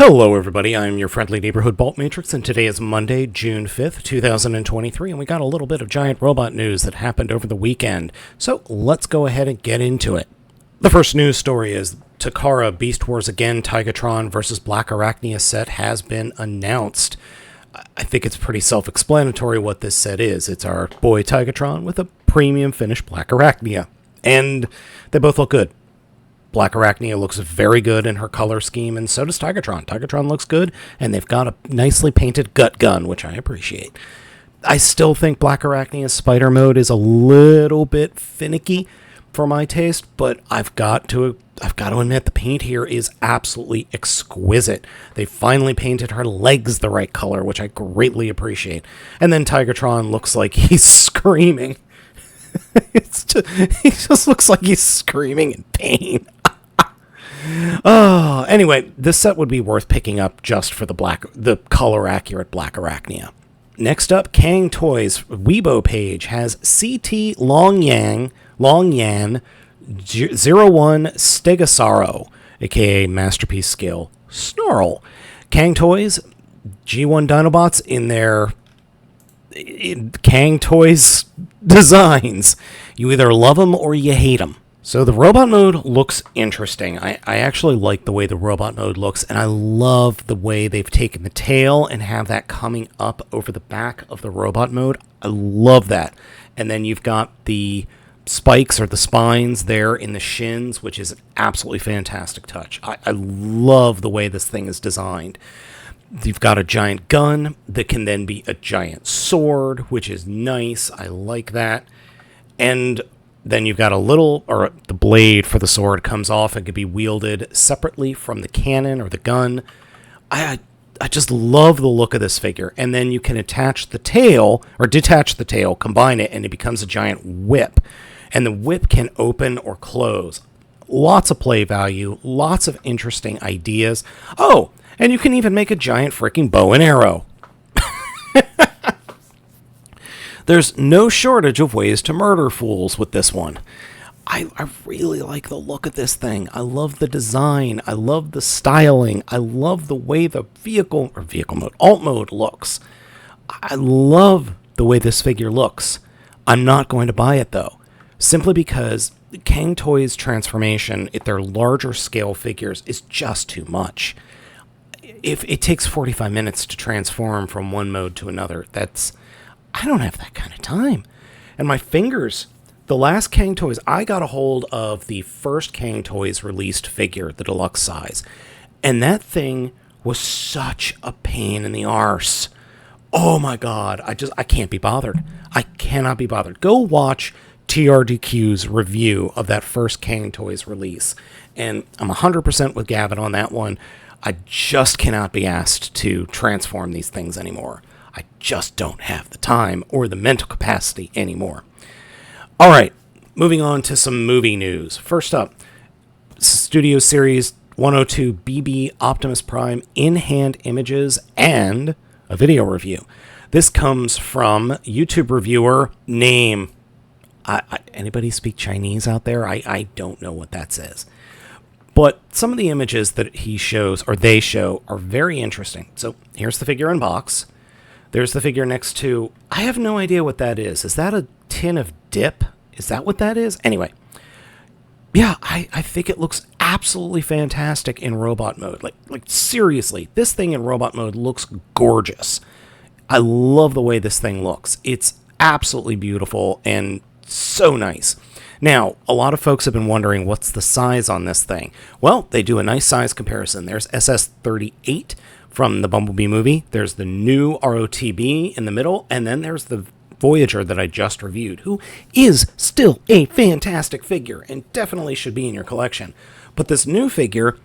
Hello everybody, I'm your friendly neighborhood Baltmatrix, and today is Monday, June 5th, 2023, and we got a little bit of giant robot news that happened over the weekend, so let's go ahead and get into it. The first news story is Takara Beast Wars Again Tigatron vs. Black Arachnia set has been announced. I think it's pretty self-explanatory what this set is. It's our boy Tigatron with a premium finished Black Arachnia, and they both look good. Black Arachnia looks very good in her color scheme, and so does Tigatron. Tigatron looks good, and they've got a nicely painted gut gun, which I appreciate. I still think Black Arachnia's spider mode is a little bit finicky for my taste, but I've got to admit the paint here is absolutely exquisite. They finally painted her legs the right color, which I greatly appreciate. And then Tigatron looks like he's screaming. He just looks like he's screaming in pain. Anyway, this set would be worth picking up just for the color-accurate Black Arachnia. Next up, Kang Toys Weibo page has CT Longyan 01 Stegosauro, aka Masterpiece Scale Snarl. Kang Toys, G1 Dinobots in their Kang Toys designs. You either love them or you hate them. So the robot mode looks interesting. I actually like the way the robot mode looks, and I love the way they've taken the tail and have that coming up over the back of the robot mode. I love that. And then you've got the spikes or the spines there in the shins, which is an absolutely fantastic touch. I love the way this thing is designed. You've got a giant gun that can then be a giant sword, which is nice. I like that. And then you've got the blade for the sword comes off and can be wielded separately from the cannon or the gun. I just love the look of this figure. And then you can attach the tail, or detach the tail, combine it, and it becomes a giant whip. And the whip can open or close. Lots of play value, lots of interesting ideas. Oh, and you can even make a giant freaking bow and arrow. There's no shortage of ways to murder fools with this one. I really like the look of this thing. I love the design. I love the styling. I love the way the alt mode looks. I love the way this figure looks. I'm not going to buy it, though, simply because Kang Toys transformation, if they're larger scale figures, is just too much. If it takes 45 minutes to transform from one mode to another, I don't have that kind of time. And my fingers, the last Kang Toys, I got a hold of the first Kang Toys released figure, the deluxe size. And that thing was such a pain in the arse. Oh my God, I can't be bothered. I cannot be bothered. Go watch TRDQ's review of that first Kang Toys release. And I'm 100% with Gavin on that one. I just cannot be asked to transform these things anymore. I just don't have the time or the mental capacity anymore. All right, moving on to some movie news. First up, Studio Series 102 BB Optimus Prime in-hand images and a video review. This comes from YouTube reviewer name. Anybody speak Chinese out there? I don't know what that says. But some of the images that he shows, or they show, are very interesting. So here's the figure in box. There's the figure next to, I have no idea what that is. Is that a tin of dip? Is that what that is? Anyway, yeah, I think it looks absolutely fantastic in robot mode. Like seriously, this thing in robot mode looks gorgeous. I love the way this thing looks. It's absolutely beautiful and so nice. Now, a lot of folks have been wondering what's the size on this thing. Well, they do a nice size comparison. There's SS38 from the Bumblebee movie. There's the new ROTB in the middle, and then there's the Voyager that I just reviewed, who is still a fantastic figure and definitely should be in your collection. But this new figure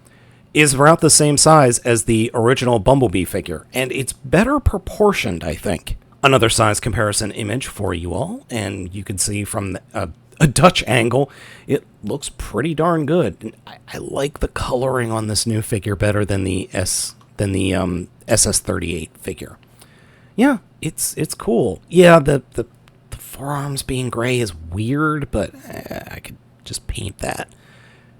is about the same size as the original Bumblebee figure, and it's better proportioned, I think. Another size comparison image for you all, and you can see from a Dutch angle, it looks pretty darn good. I like the coloring on this new figure better than the SS38 figure. Yeah, it's cool. Yeah, the forearms being gray is weird, but I could just paint that.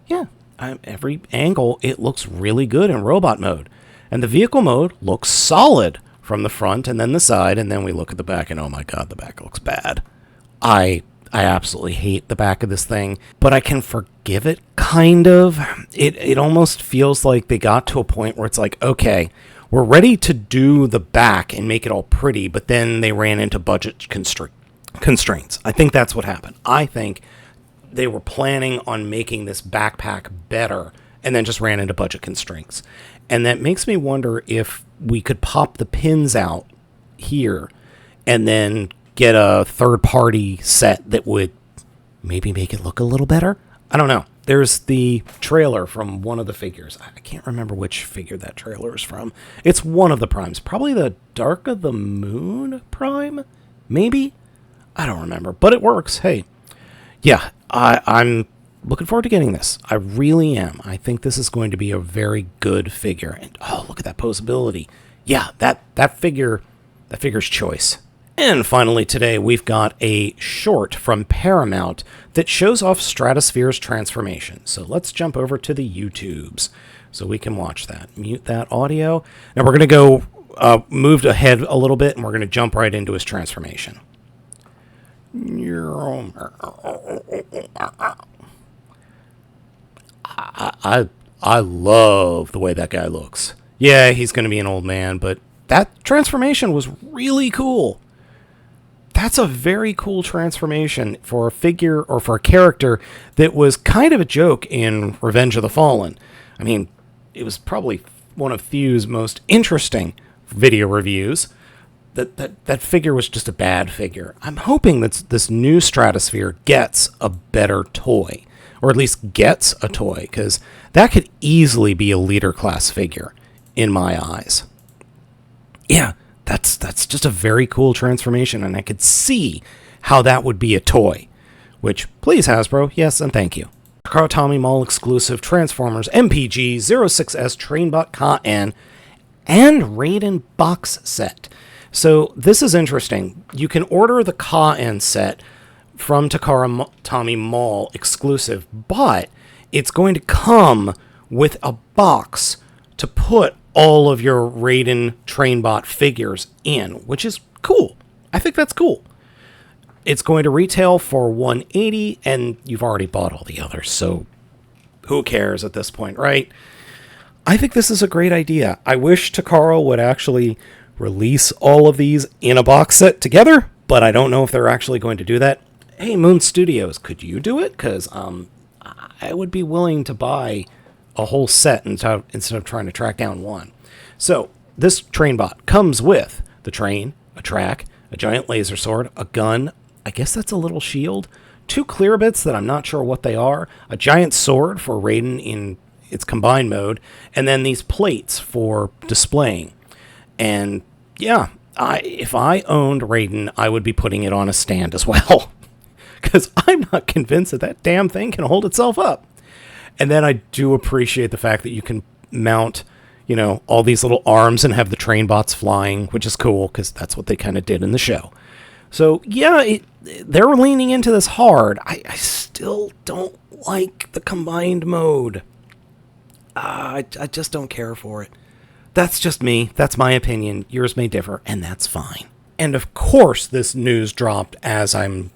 Yeah, every angle, it looks really good in robot mode. And the vehicle mode looks solid from the front and then the side, and then we look at the back and oh my god, the back looks bad. I absolutely hate the back of this thing, but I can forgive it, kind of. It almost feels like they got to a point where it's like, okay, we're ready to do the back and make it all pretty, but then they ran into budget constraints. I think that's what happened. I think they were planning on making this backpack better and then just ran into budget constraints. And that makes me wonder if we could pop the pins out here and then get a third-party set that would maybe make it look a little better. I don't know. There's the trailer from one of the figures. I can't remember which figure that trailer is from. It's one of the primes. Probably the Dark of the Moon prime? Maybe? I don't remember. But it works. Hey. Yeah, I'm looking forward to getting this. I really am. I think this is going to be a very good figure. And oh, look at that posability. Yeah, that figure's choice. And finally today, we've got a short from Paramount that shows off Stratosphere's transformation. So let's jump over to the YouTubes so we can watch that. Mute that audio. Now we're going to go move ahead a little bit, and we're going to jump right into his transformation. I love the way that guy looks. Yeah, he's going to be an old man, but that transformation was really cool. That's a very cool transformation for a figure or for a character that was kind of a joke in Revenge of the Fallen. I mean, it was probably one of Thew's most interesting video reviews. That figure was just a bad figure. I'm hoping that this new Stratosphere gets a better toy, or at least gets a toy, because that could easily be a leader class figure in my eyes. Yeah, that's just a very cool transformation, and I could see how that would be a toy. Which, please Hasbro, yes and thank you. Takara Tommy Mall exclusive Transformers MPG 06S Trainbot Ka-En and Raiden box set. So this is interesting. You can order the Ka-En set from Takara Tommy Mall exclusive, but it's going to come with a box to put all of your Raiden Trainbot figures in, which is cool. I think that's cool. It's going to retail for $180, and you've already bought all the others, so who cares at this point, right? I think this is a great idea. I wish Takara would actually release all of these in a box set together, but I don't know if they're actually going to do that. Hey, Moon Studios, could you do it? Because I would be willing to buy a whole set instead of trying to track down one. So this Trainbot comes with the train, a track, a giant laser sword, a gun, I guess that's a little shield, 2 clear bits that I'm not sure what they are, a giant sword for Raiden in its combined mode, and then these plates for displaying. And yeah, if I owned Raiden, I would be putting it on a stand as well. Because I'm not convinced that damn thing can hold itself up. And then I do appreciate the fact that you can mount, all these little arms and have the train bots flying, which is cool, because that's what they kind of did in the show. So yeah, they're leaning into this hard. I still don't like the combined mode. I just don't care for it. That's just me. That's my opinion. Yours may differ, and that's fine. And of course, this news dropped as I'm,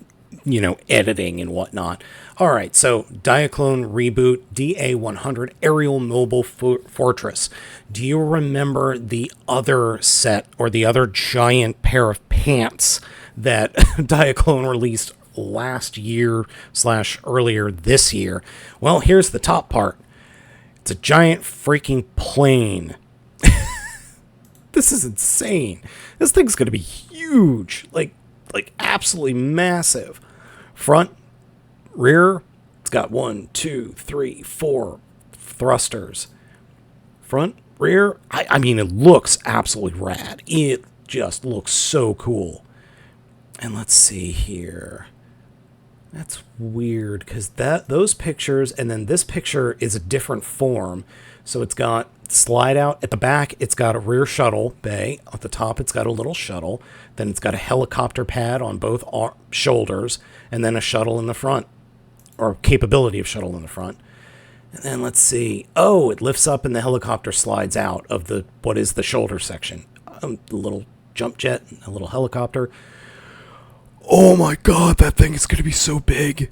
editing and whatnot. All right, so Diaclone reboot DA100 Aerial Mobile Fortress. Do you remember the other set or the other giant pair of pants that Diaclone released last year / earlier this year? Well, here's the top part. It's a giant freaking plane. This is insane. This thing's going to be huge. Like absolutely massive. Front, rear, it's got 1, 2, 3, 4 thrusters. Front, rear, I mean, it looks absolutely rad. It just looks so cool. And let's see here. That's weird, because those pictures, and then this picture is a different form. So it's got slide out at the back, it's got a rear shuttle bay. At the top, it's got a little shuttle. Then it's got a helicopter pad on both shoulders, and then a shuttle in the front, or capability of shuttle in the front. And then let's see. Oh, it lifts up and the helicopter slides out of the what is the shoulder section. The little jump jet, a little helicopter. Oh my god, that thing is going to be so big.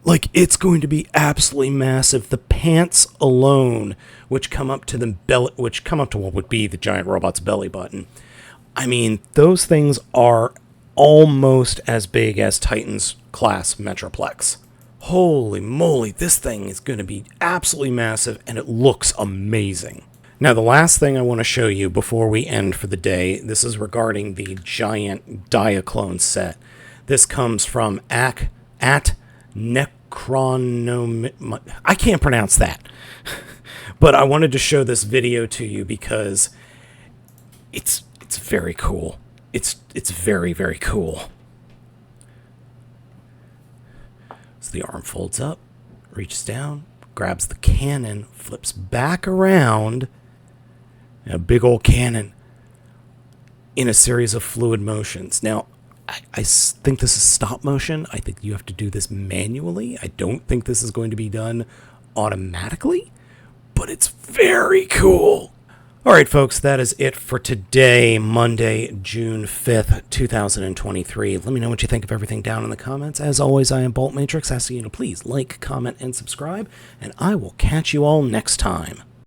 Like, it's going to be absolutely massive. The pants alone, which come up to what would be the giant robot's belly button. I mean, those things are almost as big as Titan's class Metroplex. Holy moly, this thing is going to be absolutely massive, and it looks amazing. Now, the last thing I want to show you before we end for the day, this is regarding the giant Diaclone set. This comes from at Necronom... I can't pronounce that. But I wanted to show this video to you because it's very cool. It's very, very cool. So the arm folds up, reaches down, grabs the cannon, flips back around, and a big old cannon in a series of fluid motions. Now, I think this is stop motion. I think you have to do this manually. I don't think this is going to be done automatically, but it's very cool. All right, folks, that is it for today, Monday, June 5th, 2023. Let me know what you think of everything down in the comments. As always, I am Baltmatrix, asking you to please like, comment, and subscribe, and I will catch you all next time.